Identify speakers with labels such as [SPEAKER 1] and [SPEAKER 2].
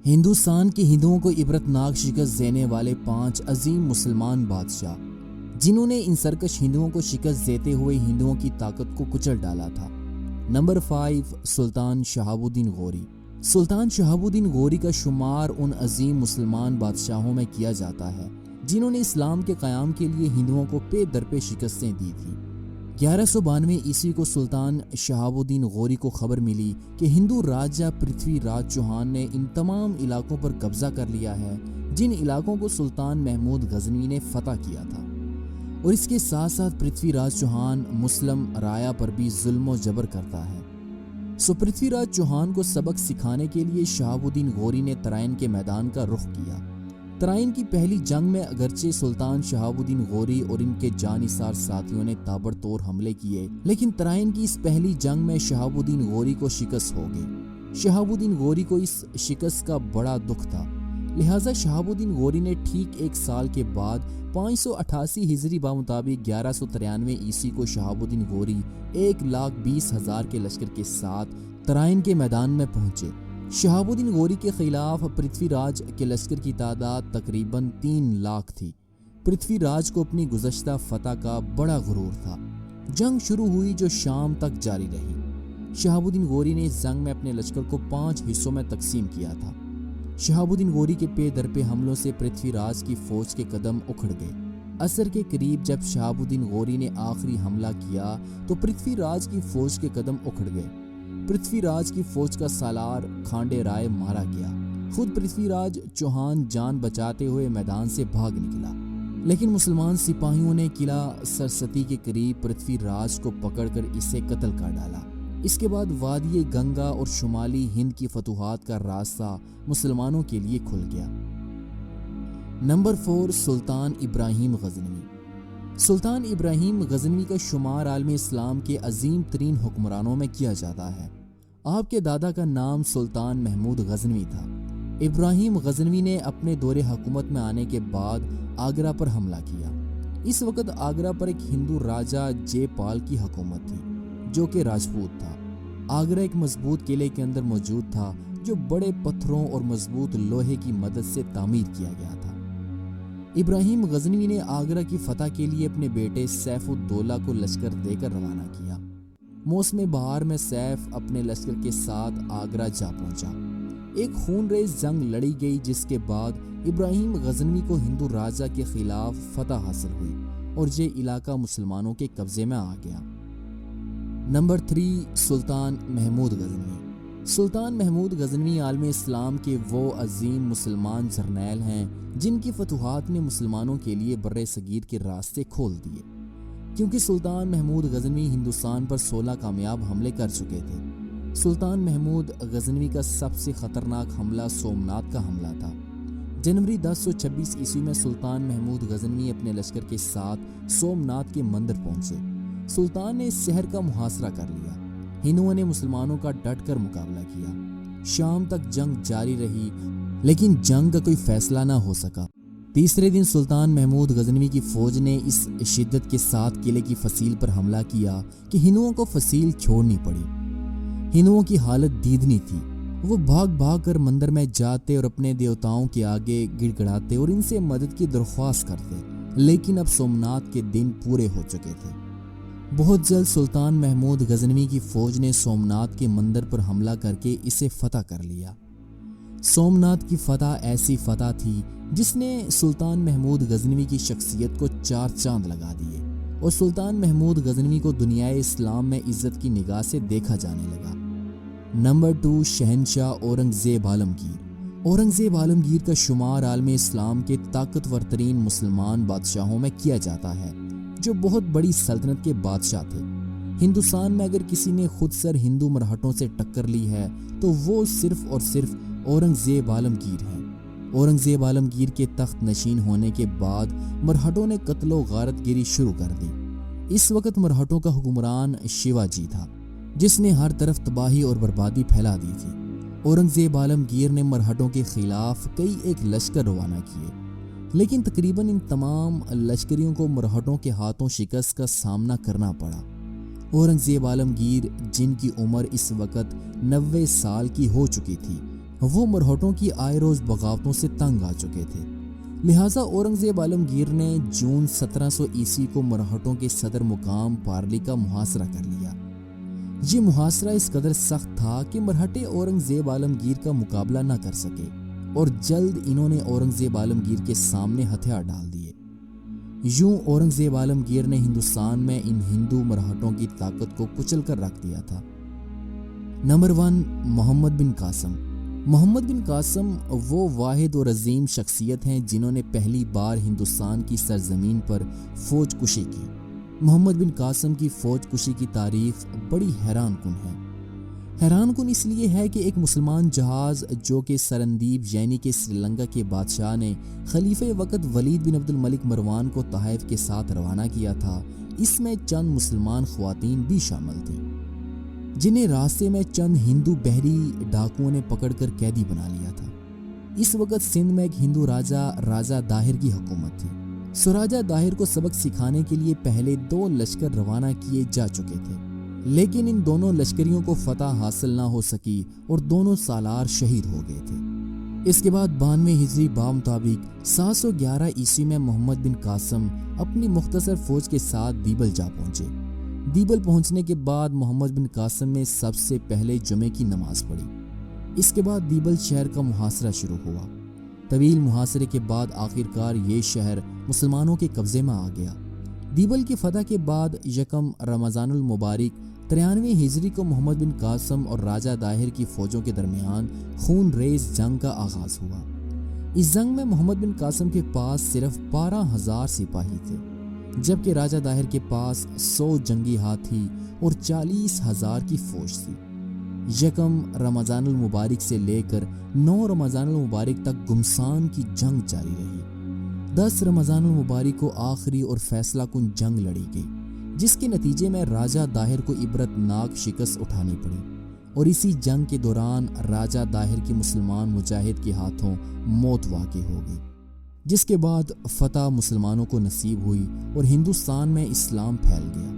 [SPEAKER 1] ہندوستان کے ہندوؤں کو عبرتناک شکست دینے والے 5 عظیم مسلمان بادشاہ جنہوں نے ان سرکش ہندوؤں کو شکست دیتے ہوئے ہندوؤں کی طاقت کو کچل ڈالا تھا۔ نمبر 5، سلطان شہاب الدین غوری۔ سلطان شہاب الدین غوری کا شمار ان عظیم مسلمان بادشاہوں میں کیا جاتا ہے جنہوں نے اسلام کے قیام کے لیے ہندوؤں کو پے در پے شکستیں دی تھیں۔ 1192 عیسوی کو سلطان شہاب الدین غوری کو خبر ملی کہ ہندو راجہ پرتھوی راج چوہان نے ان تمام علاقوں پر قبضہ کر لیا ہے جن علاقوں کو سلطان محمود غزنوی نے فتح کیا تھا، اور اس کے ساتھ ساتھ پرتھوی راج چوہان مسلم رایا پر بھی ظلم و جبر کرتا ہے۔ پرتھوی راج چوہان کو سبق سکھانے کے لیے شہاب الدین غوری نے ترائن کے میدان کا رخ کیا۔ ترائن کی پہلی جنگ میں اگرچہ سلطان شہاب الدین غوری اور ان کے جانثار ساتھیوں نے تابڑتوڑ حملے کیے، لیکن ترائن کی اس پہلی جنگ میں شہاب الدین غوری کو شکست ہو گئی۔ شہاب الدین غوری کو اس شکست کا بڑا دکھ تھا، لہٰذا شہاب الدین غوری نے ٹھیک 1 سال کے بعد 588 ہجری بمطابق 1193 عیسوی کو شہاب الدین غوری 1,20,000 کے لشکر کے ساتھ ترائن کے میدان میں پہنچے۔ شہاب الدین غوری کے خلاف پرتھوی راج کے لشکر کی تعداد تقریباً 3 لاکھ تھی۔ پرتھوی راج کو اپنی گزشتہ فتح کا بڑا غرور تھا۔ جنگ شروع ہوئی جو شام تک جاری رہی۔ شہاب الدین غوری نے اس جنگ میں اپنے لشکر کو 5 حصوں میں تقسیم کیا تھا۔ شہاب الدین غوری کے پے در پے حملوں سے پرتھوی راج کی فوج کے قدم اکھڑ گئے۔ عصر کے قریب جب شہاب الدین غوری نے آخری حملہ کیا تو پرتھوی راج کی فوج کے قدم اکھڑ گئے۔ پرتھوی راج کی فوج کا سالار کھانڈے رائے مارا گیا۔ خود پرتھوی راج چوہان جان بچاتے ہوئے میدان سے بھاگ نکلا، لیکن مسلمان سپاہیوں نے قلعہ سرستی کے قریب پرتھوی راج کو پکڑ کر اسے قتل کر ڈالا۔ اس کے بعد وادی گنگا اور شمالی ہند کی فتوحات کا راستہ مسلمانوں کے لیے کھل گیا۔ نمبر 4، سلطان ابراہیم غزنوی۔ سلطان ابراہیم غزنوی کا شمار عالم اسلام کے عظیم ترین حکمرانوں میں کیا جاتا ہے۔ آپ کے دادا کا نام سلطان محمود غزنوی تھا۔ ابراہیم غزنوی نے اپنے دور حکومت میں آنے کے بعد آگرہ پر حملہ کیا۔ اس وقت آگرہ پر ایک ہندو راجہ جے پال کی حکومت تھی جو کہ راجپوت تھا۔ آگرہ ایک مضبوط قلعے کے اندر موجود تھا جو بڑے پتھروں اور مضبوط لوہے کی مدد سے تعمیر کیا گیا تھا۔ ابراہیم غزنوی نے آگرہ کی فتح کے لیے اپنے بیٹے سیف الدولہ کو لشکر دے کر روانہ کیا۔ موسم بہار میں سیف اپنے لشکر کے ساتھ آگرہ جا پہنچا۔ ایک خون ریز جنگ لڑی گئی جس کے بعد ابراہیم غزنوی کو ہندو راجہ کے خلاف فتح حاصل ہوئی اور یہ علاقہ مسلمانوں کے قبضے میں آ گیا۔ نمبر 3، سلطان محمود غزنوی۔ سلطان محمود غزنوی عالم اسلام کے وہ عظیم مسلمان جرنیل ہیں جن کی فتوحات نے مسلمانوں کے لیے بر صغیر کے راستے کھول دیے، کیونکہ سلطان محمود غزنوی ہندوستان پر 16 کامیاب حملے کر چکے تھے۔ سلطان محمود غزنوی کا سب سے خطرناک حملہ سومنات کا حملہ تھا۔ جنوری 1026 عیسوی میں سلطان محمود غزنوی اپنے لشکر کے ساتھ سومنات کے مندر پہنچے۔ سلطان نے اس شہر کا محاصرہ کر لیا۔ ہندوؤں نے مسلمانوں کا ڈٹ کر مقابلہ کیا۔ شام تک جنگ جاری رہی لیکن جنگ کا کوئی فیصلہ نہ ہو سکا۔ تیسرے دن سلطان محمود غزنوی کی فوج نے اس شدت کے ساتھ قلعے کی فصیل پر حملہ کیا کہ ہندوؤں کو فصیل چھوڑنی پڑی۔ ہندوؤں کی حالت دیدنی تھی۔ وہ بھاگ بھاگ کر مندر میں جاتے اور اپنے دیوتاؤں کے آگے گڑ گڑاتے اور ان سے مدد کی درخواست کرتے، لیکن اب سومنات کے دن پورے ہو چکے تھے۔ بہت جلد سلطان محمود غزنوی کی فوج نے سومنات کے مندر پر حملہ کر کے اسے فتح کر لیا۔ سومنات کی فتح ایسی فتح تھی جس نے سلطان محمود غزنوی کی شخصیت کو 4 چاند لگا دیے اور سلطان محمود غزنوی کو دنیائے اسلام میں عزت کی نگاہ سے دیکھا جانے لگا۔ نمبر 2، شہنشاہ اورنگزیب عالمگیر۔ اورنگزیب عالمگیر کا شمار عالم اسلام کے طاقتور ترین مسلمان بادشاہوں میں کیا جاتا ہے جو بہت بڑی سلطنت کے بادشاہ تھے۔ ہندوستان میں اگر کسی نے خود سر ہندو مرہٹوں سے ٹکر لی ہے تو وہ صرف اور صرف اورنگزیب عالمگیر ہیں۔ اورنگزیب عالمگیر کے تخت نشین ہونے کے بعد مرہٹوں نے قتل و غارت گیری شروع کر دی۔ اس وقت مرہٹوں کا حکمران شیواجی تھا جس نے ہر طرف تباہی اور بربادی پھیلا دی تھی۔ اورنگزیب عالمگیر نے مرہٹوں کے خلاف کئی ایک لشکر روانہ کیے، لیکن تقریباً ان تمام لشکریوں کو مرہٹوں کے ہاتھوں شکست کا سامنا کرنا پڑا۔ اورنگزیب عالمگیر جن کی عمر اس وقت 90 سال کی ہو چکی تھی، وہ مرہٹوں کی آئے روز بغاوتوں سے تنگ آ چکے تھے، لہٰذا اورنگزیب عالمگیر نے جون 1700 عیسوی کو مرہٹوں کے صدر مقام پارلی کا محاصرہ کر لیا۔ یہ محاصرہ اس قدر سخت تھا کہ مرہٹے اورنگزیب عالمگیر کا مقابلہ نہ کر سکے اور جلد انہوں نے اورنگزیب عالمگیر کے سامنے ہتھیار ڈال دیے۔ یوں اورنگزیب عالمگیر نے ہندوستان میں ان ہندو مرہٹوں کی طاقت کو کچل کر رکھ دیا تھا۔ نمبر 1، محمد بن قاسم۔ محمد بن قاسم وہ واحد اور عظیم شخصیت ہیں جنہوں نے پہلی بار ہندوستان کی سرزمین پر فوج کشی کی۔ محمد بن قاسم کی فوج کشی کی تاریخ بڑی حیران کن ہے۔ حیران کن اس لیے ہے کہ ایک مسلمان جہاز جو کہ سرندیپ یعنی کہ سری لنکا کے بادشاہ نے خلیفہ وقت ولید بن عبد الملک مروان کو تحائف کے ساتھ روانہ کیا تھا، اس میں چند مسلمان خواتین بھی شامل تھیں، جنہیں راستے میں چند ہندو بحری ڈاکوؤں نے پکڑ کر قیدی بنا لیا تھا۔ اس وقت سندھ میں ایک ہندو راجہ داہر کی حکومت تھی۔ راجہ داہر کو سبق سکھانے کے لیے پہلے 2 لشکر روانہ کیے جا چکے تھے، لیکن ان دونوں لشکریوں کو فتح حاصل نہ ہو سکی اور دونوں سالار شہید ہو گئے تھے۔ اس کے بعد 92 ہجری مطابق 711 عیسوی میں محمد بن قاسم اپنی مختصر فوج کے ساتھ دیبل جا پہنچے۔ دیبل پہنچنے کے بعد محمد بن قاسم نے سب سے پہلے جمعے کی نماز پڑھی۔ اس کے بعد دیبل شہر کا محاصرہ شروع ہوا۔ طویل محاصرے کے بعد آخرکار یہ شہر مسلمانوں کے قبضے میں آ گیا۔ دیبل کی فتح کے بعد یکم رمضان المبارک 93 ہجری کو محمد بن قاسم اور راجہ داہر کی فوجوں کے درمیان خون ریز جنگ کا آغاز ہوا۔ اس جنگ میں محمد بن قاسم کے پاس صرف 12,000 سپاہی تھے، جبکہ راجہ داہر کے پاس 100 جنگی ہاتھی اور 40,000 کی فوج تھی۔ یکم رمضان المبارک سے لے کر 9 رمضان المبارک تک گمسان کی جنگ جاری رہی۔ 10 رمضان المبارک کو آخری اور فیصلہ کن جنگ لڑی گئی، جس کے نتیجے میں راجہ داہر کو عبرت ناک شکست اٹھانی پڑی، اور اسی جنگ کے دوران راجہ داہر کی مسلمان مجاہد کے ہاتھوں موت واقع ہو گئی، جس کے بعد فتح مسلمانوں کو نصیب ہوئی اور ہندوستان میں اسلام پھیل گیا۔